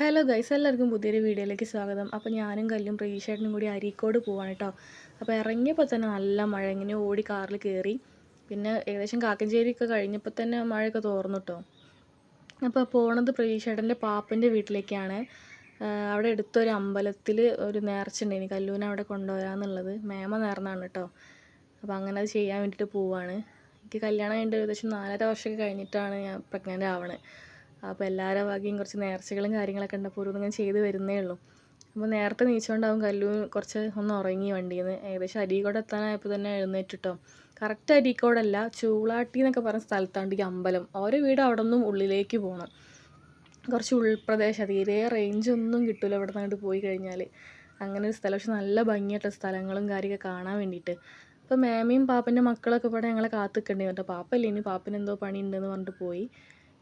Hello guys, എല്ലാവർക്കും പുതിയൊരു വീഡിയോയിലേക്ക് സ്വാഗതം. അപ്പോൾ ഞാനും കല്ലും പ്രതീക്ഷേട്ടനും കൂടി അരീക്കോട് പോവാണ് കേട്ടോ. അപ്പോൾ ഇറങ്ങിയപ്പോൾ തന്നെ നല്ല മഴ, ഇങ്ങനെ ഓടി കാറിൽ കയറി. പിന്നെ ഏകദേശം കാക്കഞ്ചേരിയൊക്കെ കഴിഞ്ഞപ്പോൾ തന്നെ മഴയൊക്കെ തോർന്നു കേട്ടോ. അപ്പോൾ പോണത് പ്രതീക്ഷേട്ടൻ്റെ പാപ്പൻ്റെ വീട്ടിലേക്കാണ്. അവിടെ അടുത്തൊരു അമ്പലത്തിൽ ഒരു നേർച്ചയുണ്ടായിന്, കല്ലൂനെ അവിടെ കൊണ്ടുവരാമെന്നുള്ളത്. മേമ നേർന്നാണ് കേട്ടോ. അപ്പോൾ അങ്ങനെ അത് ചെയ്യാൻ വേണ്ടിയിട്ട് പോവാണ്. എനിക്ക് കല്യാണം കഴിഞ്ഞിട്ട് ഏകദേശം 4.5 വർഷമൊക്കെ കഴിഞ്ഞിട്ടാണ് ഞാൻ പ്രഗ്നൻ്റ് ആവണത്. അപ്പോൾ എല്ലാവരുടെ വകയും കുറച്ച് നേർച്ചകളും കാര്യങ്ങളൊക്കെ ഉണ്ട്. അപ്പോൾ ഓരോന്നിങ്ങനെ ചെയ്ത് വരുന്നേ ഉള്ളൂ. അപ്പോൾ നേരത്തെ നീച്ചുകൊണ്ടാവും കല്ലു കുറച്ച് ഒന്ന് ഉറങ്ങി വണ്ടിയിൽ നിന്ന്. ഏകദേശം അരീക്കോട് എത്താനായപ്പോൾ തന്നെ എഴുന്നേറ്റിട്ടോ. കറക്റ്റ് അരീക്കോടല്ല, ചൂളാട്ടി എന്നൊക്കെ പറഞ്ഞ സ്ഥലത്താണ് ഈ അമ്പലം. ഓരോ വീട് അവിടെ നിന്നും ഉള്ളിലേക്ക് പോകണം. കുറച്ച് ഉൾപ്രദേശം, തീരെ റേഞ്ചൊന്നും കിട്ടില്ല ഇവിടെ നിന്നിട്ട് പോയി കഴിഞ്ഞാൽ. അങ്ങനെ ഒരു സ്ഥലം, പക്ഷെ നല്ല ഭംഗിയായിട്ടുള്ള സ്ഥലങ്ങളും കാര്യമൊക്കെ കാണാൻ വേണ്ടിയിട്ട്. അപ്പോൾ മേമയും പാപ്പൻ്റെ മക്കളൊക്കെ ഇവിടെ ഞങ്ങളെ കാത്തിക്കണ്ടേ കേട്ടോ. പാപ്പല്ലേ, ഇനി പാപ്പന് എന്തോ പണി ഉണ്ടെന്ന് പറഞ്ഞിട്ട് പോയി.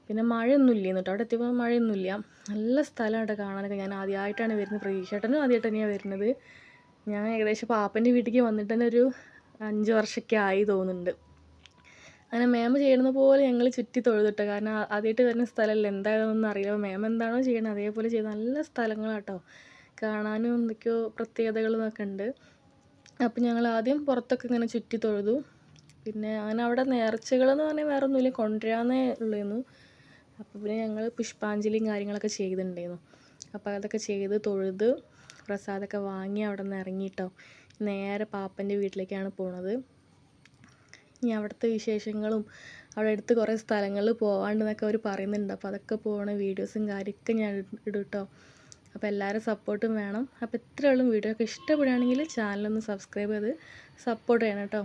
പിന്നെ മഴയൊന്നും ഇല്ലേന്ന് കേട്ടോ. അവിടെ എത്തിയപ്പോൾ മഴയൊന്നുമില്ല. നല്ല സ്ഥലമാണ് കാണാനൊക്കെ. ഞാൻ ആദ്യമായിട്ടാണ് വരുന്നത്. പ്രതീക്ഷേട്ടനും ആദ്യമായിട്ട് തന്നെയാണ് വരുന്നത്. ഞാൻ ഏകദേശം പാപ്പൻ്റെ വീട്ടിലേക്ക് വന്നിട്ട് തന്നെ ഒരു 5 വർഷമൊക്കെ ആയി തോന്നുന്നുണ്ട്. അങ്ങനെ മേമ ചെയ്യുന്ന പോലെ ഞങ്ങൾ ചുറ്റി തൊഴുതിട്ടോ. കാരണം ആദ്യമായിട്ട് വരുന്ന സ്ഥലമല്ല, എന്താണെന്നൊന്നും അറിയില്ല. അപ്പോൾ മേമ എന്താണോ ചെയ്യണത് അതേപോലെ ചെയ്ത്. നല്ല സ്ഥലങ്ങളാട്ടോ, കാണാനും എന്തൊക്കെയോ പ്രത്യേകതകളൊക്കെ ഉണ്ട്. അപ്പം ഞങ്ങൾ ആദ്യം പുറത്തൊക്കെ ഇങ്ങനെ ചുറ്റി തൊഴുതു. പിന്നെ അങ്ങനെ അവിടെ നേർച്ചകളെന്ന് പറഞ്ഞാൽ വേറെ ഒന്നുമില്ല, കൊണ്ടുവരാന്നേ ഉള്ളൂ. അപ്പോൾ പിന്നെ ഞങ്ങൾ പുഷ്പാഞ്ജലിയും കാര്യങ്ങളൊക്കെ ചെയ്തിട്ടുണ്ടായിരുന്നു. അപ്പോൾ അതൊക്കെ ചെയ്ത് തൊഴുത് പ്രസാദമൊക്കെ വാങ്ങി അവിടെ നിന്ന് ഇറങ്ങിയിട്ടോ. നേരെ പാപ്പൻ്റെ വീട്ടിലേക്കാണ് പോണത്. ഇനി അവിടുത്തെ വിശേഷങ്ങളും അവിടെ അടുത്ത് കുറേ സ്ഥലങ്ങളിൽ പോകാണ്ടെന്നൊക്കെ അവർ പറയുന്നുണ്ട്. അപ്പോൾ അതൊക്കെ പോകണ വീഡിയോസും കാര്യമൊക്കെ ഞാൻ ഇടും കേട്ടോ. അപ്പോൾ എല്ലാവരും സപ്പോർട്ടും വേണം. അപ്പോൾ ഇത്രയുള്ള വീഡിയോ ഒക്കെ ഇഷ്ടപ്പെടുകയാണെങ്കിൽ ചാനലൊന്ന് സബ്സ്ക്രൈബ് ചെയ്ത് സപ്പോർട്ട് ചെയ്യണം കേട്ടോ.